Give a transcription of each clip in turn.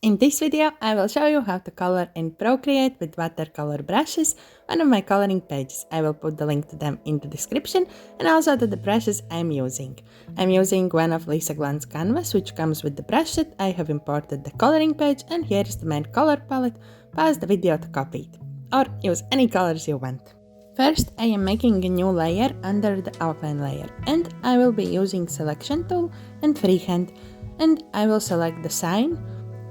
In this video, I will show you how to color in Procreate with watercolor brushes, one of my coloring pages. I will put the link to them in the description and also to the brushes I'm using. I'm using one of Lisa Glanz canvas, which comes with the brush set. I have imported the coloring page and here is the main color palette. Pause the video to copy it, or use any colors you want. First, I am making a new layer under the outline layer, and I will be using selection tool and freehand, and I will select the sign,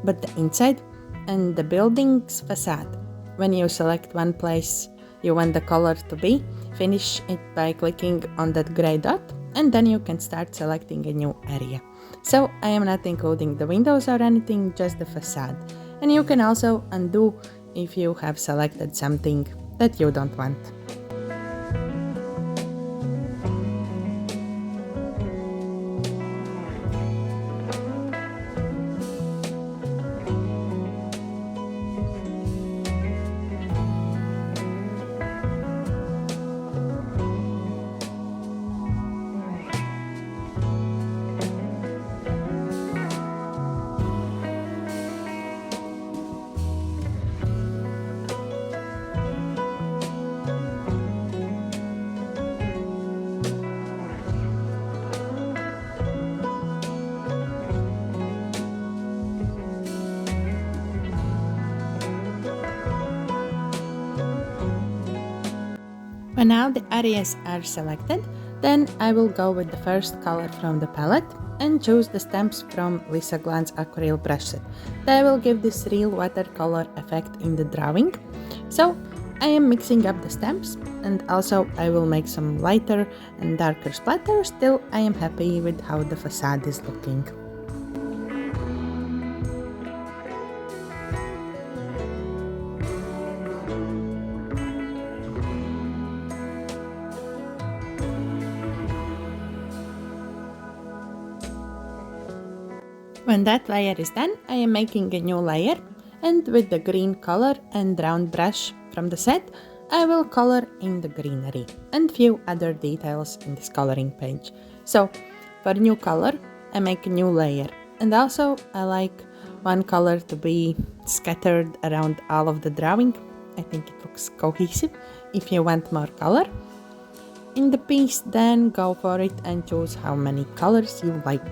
but the inside and the building's facade. When you select one place you want the color to be, finish it by clicking on that gray dot, and then you can start selecting a new area. So I am not including the windows or anything, just the facade. And you can also undo if you have selected something that you don't want. When now the areas are selected, then I will go with the first color from the palette and choose the stamps from Lisa Glanz acrylic brush set. They will give this real watercolor effect in the drawing. So I am mixing up the stamps, and also I will make some lighter and darker splatters. Still, I am happy with how the facade is looking. When that layer is done, I am making a new layer, and with the green color and round brush from the set, I will color in the greenery and few other details in this coloring page. So for new color, I make a new layer, and also I like one color to be scattered around all of the drawing. I think it looks cohesive. If you want more color in the piece, then go for it and choose how many colors you like.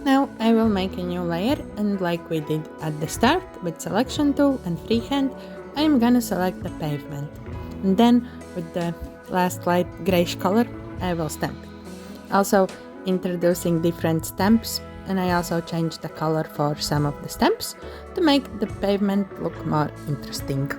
Now I will make a new layer, and like we did at the start with selection tool and freehand, I am gonna select the pavement, and then with the last light grayish color I will stamp it. Also introducing different stamps, and I also changed the color for some of the stamps to make the pavement look more interesting.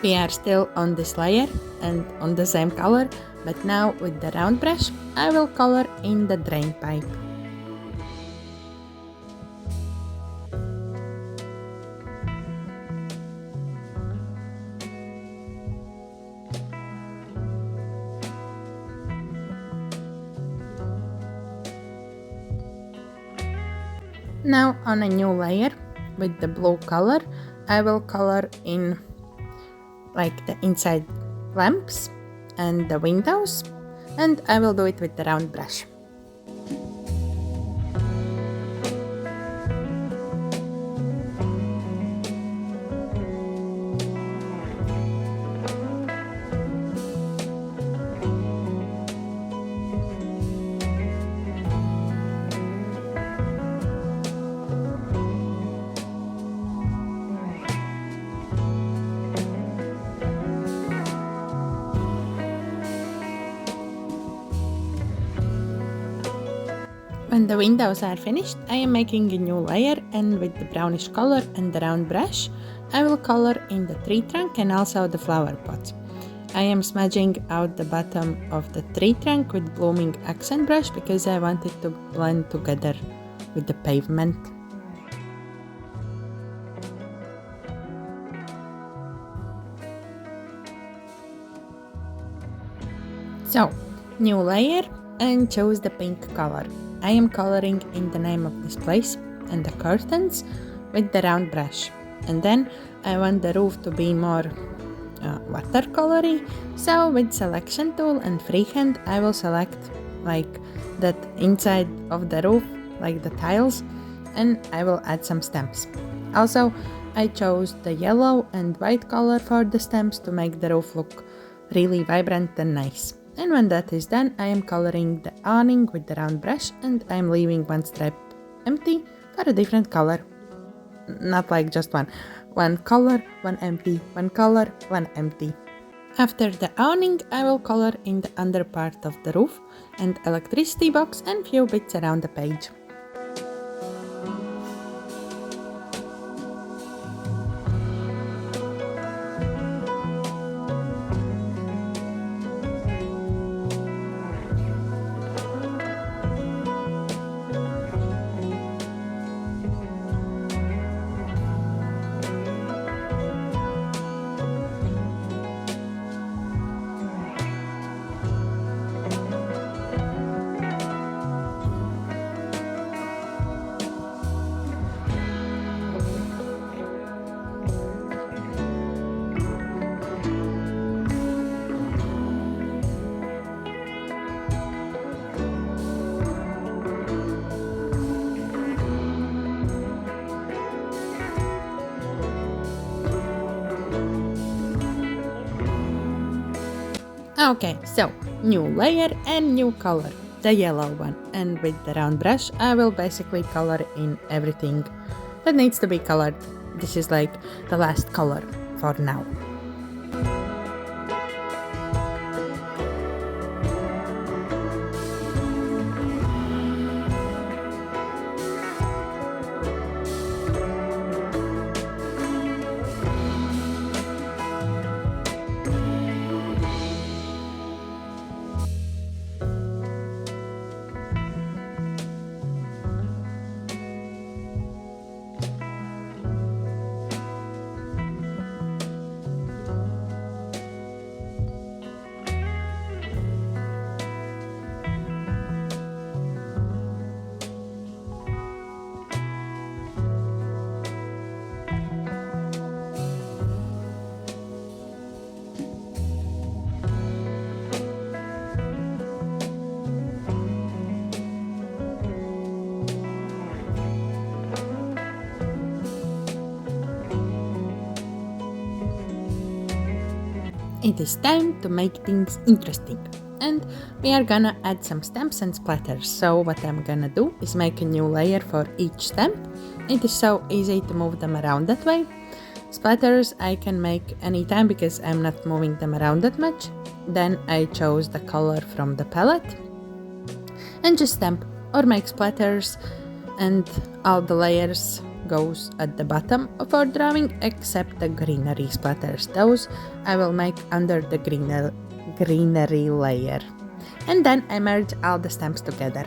We are still on this layer and on the same color, but now with the round brush I will color in the drain pipe. Now on a new layer with the blue color, I will color in like the inside lamps and the windows, and I will do it with the round brush. When the windows are finished, I am making a new layer, and with the brownish color and the round brush, I will color in the tree trunk and also the flower pots. I am smudging out the bottom of the tree trunk with blooming accent brush because I want it to blend together with the pavement. So, new layer, and choose the pink color. I am coloring in the name of this place and the curtains with the round brush. And then I want the roof to be more watercolory, so with selection tool and freehand I will select like that inside of the roof, like the tiles, and I will add some stamps. Also, I chose the yellow and white color for the stamps to make the roof look really vibrant and nice. And when that is done, I am coloring the awning with the round brush, and I am leaving one stripe empty for a different color. Not like just one color, one empty, one color, one empty. After the awning, I will color in the under part of the roof and electricity box and few bits around the page. Okay, so new layer and new color, the yellow one, and with the round brush I will basically color in everything that needs to be colored. This is like the last color for now. It is time to make things interesting, and we are gonna add some stamps and splatters. So what I'm gonna do is make a new layer for each stamp. It is so easy to move them around that way. Splatters I can make anytime because I'm not moving them around that much. Then I chose the color from the palette and just stamp or make splatters, and all the layers goes at the bottom of our drawing except the greenery splatters. Those I will make under the greenery layer. And then I merge all the stamps together.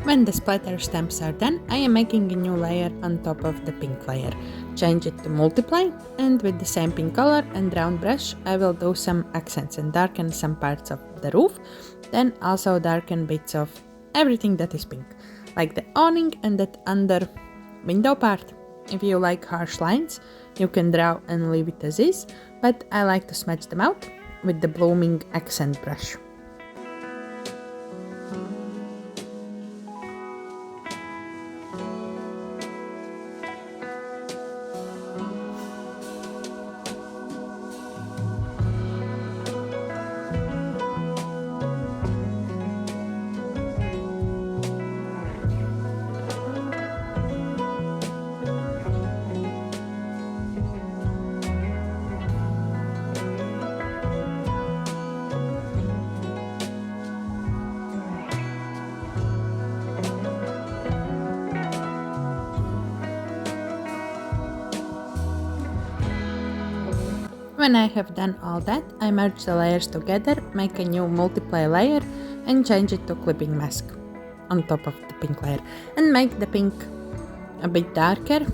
When the splatter stamps are done, I am making a new layer on top of the pink layer. Change it to multiply, and with the same pink color and round brush, I will do some accents and darken some parts of the roof, then also darken bits of everything that is pink, like the awning and that under window part. If you like harsh lines, you can draw and leave it as is, but I like to smudge them out with the blooming accent brush. When I have done all that, I merge the layers together, make a new multiply layer and change it to clipping mask on top of the pink layer, and make the pink a bit darker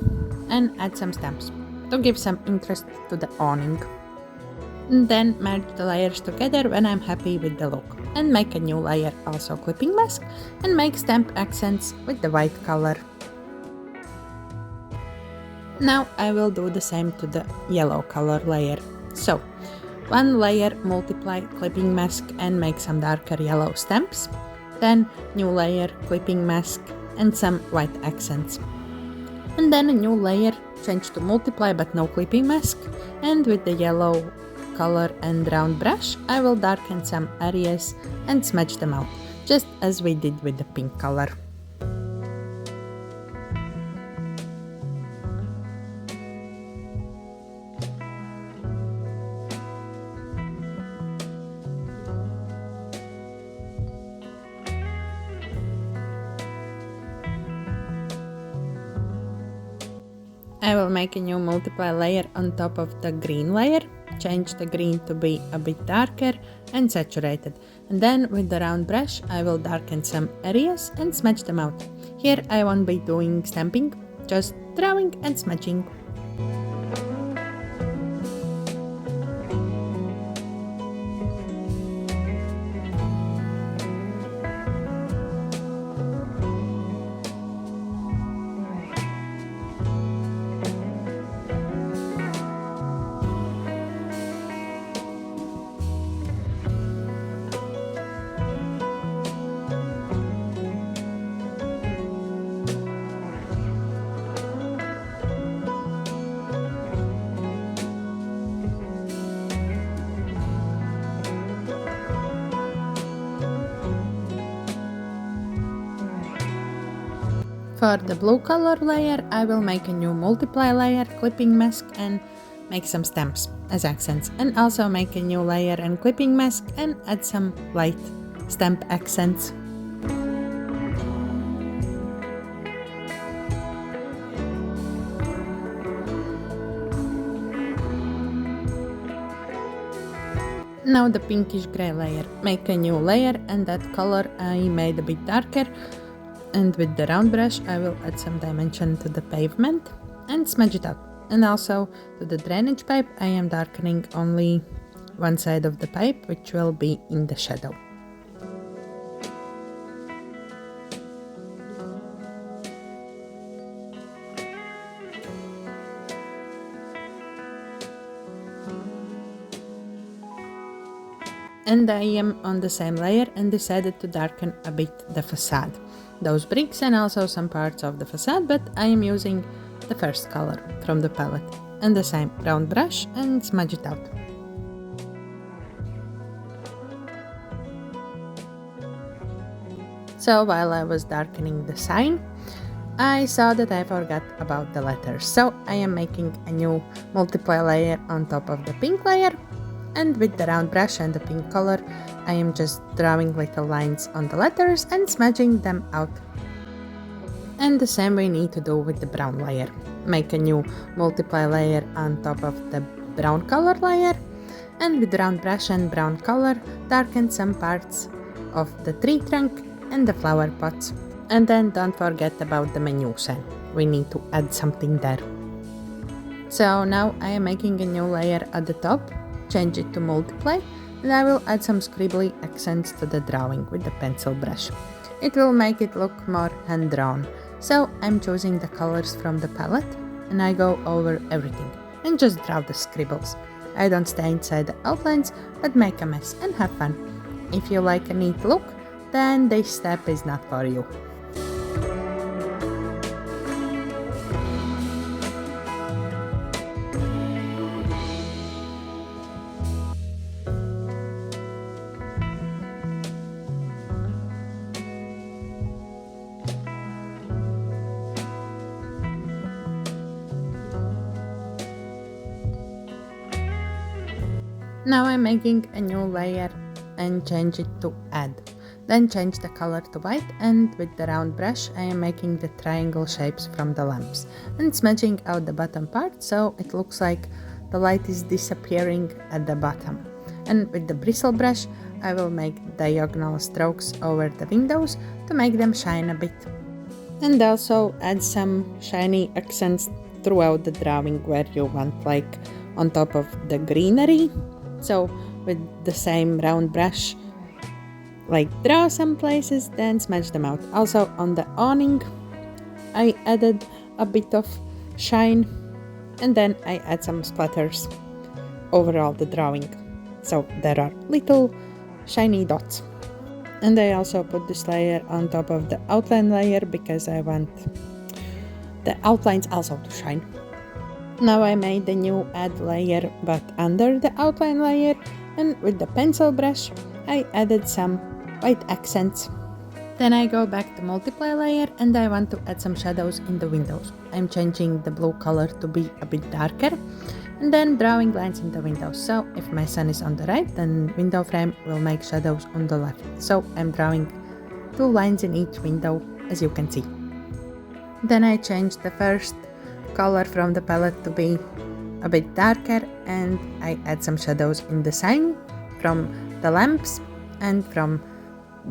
and add some stamps to give some interest to the awning. And then merge the layers together when I'm happy with the look, and make a new layer, also clipping mask, and make stamp accents with the white color. Now I will do the same to the yellow color layer. So, one layer, multiply clipping mask and make some darker yellow stamps. Then new layer, clipping mask and some white accents. And then a new layer, change to multiply but no clipping mask. And with the yellow color and round brush, I will darken some areas and smudge them out, just as we did with the pink color. I will make a new multiply layer on top of the green layer, change the green to be a bit darker and saturated, and then with the round brush I will darken some areas and smudge them out. Here I won't be doing stamping, just drawing and smudging. For the blue color layer, I will make a new multiply layer, clipping mask and make some stamps as accents, and also make a new layer and clipping mask and add some light stamp accents. Now the pinkish gray layer, make a new layer and that color I made a bit darker. And with the round brush I will add some dimension to the pavement and smudge it out. And also to the drainage pipe I am darkening only one side of the pipe, which will be in the shadow. And I am on the same layer and decided to darken a bit the facade. Those bricks and also some parts of the facade, but I am using the first color from the palette and the same round brush and smudge it out. So while I was darkening the sign, I saw that I forgot about the letters. So I am making a new multiply layer on top of the pink layer, and with the round brush and the pink color I am just drawing little lines on the letters and smudging them out. And the same we need to do with the brown layer. Make a new multiply layer on top of the brown color layer, and with round brush and brown color darken some parts of the tree trunk and the flower pots. And then don't forget about the menu sign, we need to add something there. So now I am making a new layer at the top, change it to multiply, and I will add some scribbly accents to the drawing with the pencil brush. It will make it look more hand-drawn. So I'm choosing the colors from the palette and I go over everything and just draw the scribbles. I don't stay inside the outlines but make a mess and have fun. If you like a neat look, then this step is not for you. Now I'm making a new layer and change it to add. Then change the color to white, and with the round brush I am making the triangle shapes from the lamps and smudging out the bottom part so it looks like the light is disappearing at the bottom. And with the bristle brush, I will make diagonal strokes over the windows to make them shine a bit. And also add some shiny accents throughout the drawing where you want, like on top of the greenery. So with the same round brush, like draw some places, then smudge them out. Also on the awning, I added a bit of shine, and then I add some splatters over all the drawing. So there are little shiny dots. And I also put this layer on top of the outline layer because I want the outlines also to shine. Now I made the new add layer but under the outline layer, and with the pencil brush I added some white accents. Then I go back to multiply layer and I want to add some shadows in the windows. I'm changing the blue color to be a bit darker and then drawing lines in the windows. So if my sun is on the right, then window frame will make shadows on the left. So I'm drawing 2 lines in each window, as you can see. Then I changed the first color from the palette to be a bit darker, and I add some shadows in the sign from the lamps and from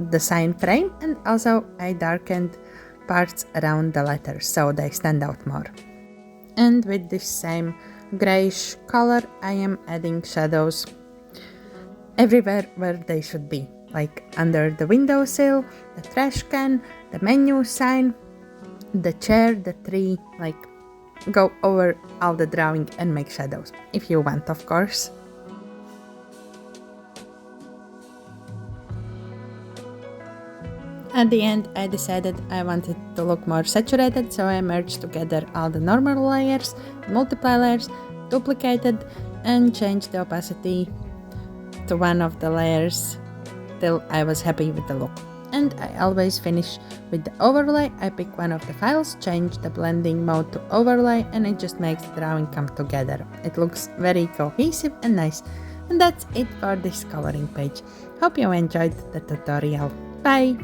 the sign frame, and also I darkened parts around the letters so they stand out more. And with this same grayish color I am adding shadows everywhere where they should be, like under the windowsill, the trash can, the menu sign, the chair, the tree, like go over all the drawing and make shadows, if you want, of course. At the end, I decided I wanted to look more saturated, so I merged together all the normal layers, multiply layers, duplicated, and changed the opacity to one of the layers till I was happy with the look. And I always finish with the overlay. I pick one of the files, change the blending mode to overlay, and it just makes the drawing come together. It looks very cohesive and nice. And that's it for this coloring page. Hope you enjoyed the tutorial. Bye!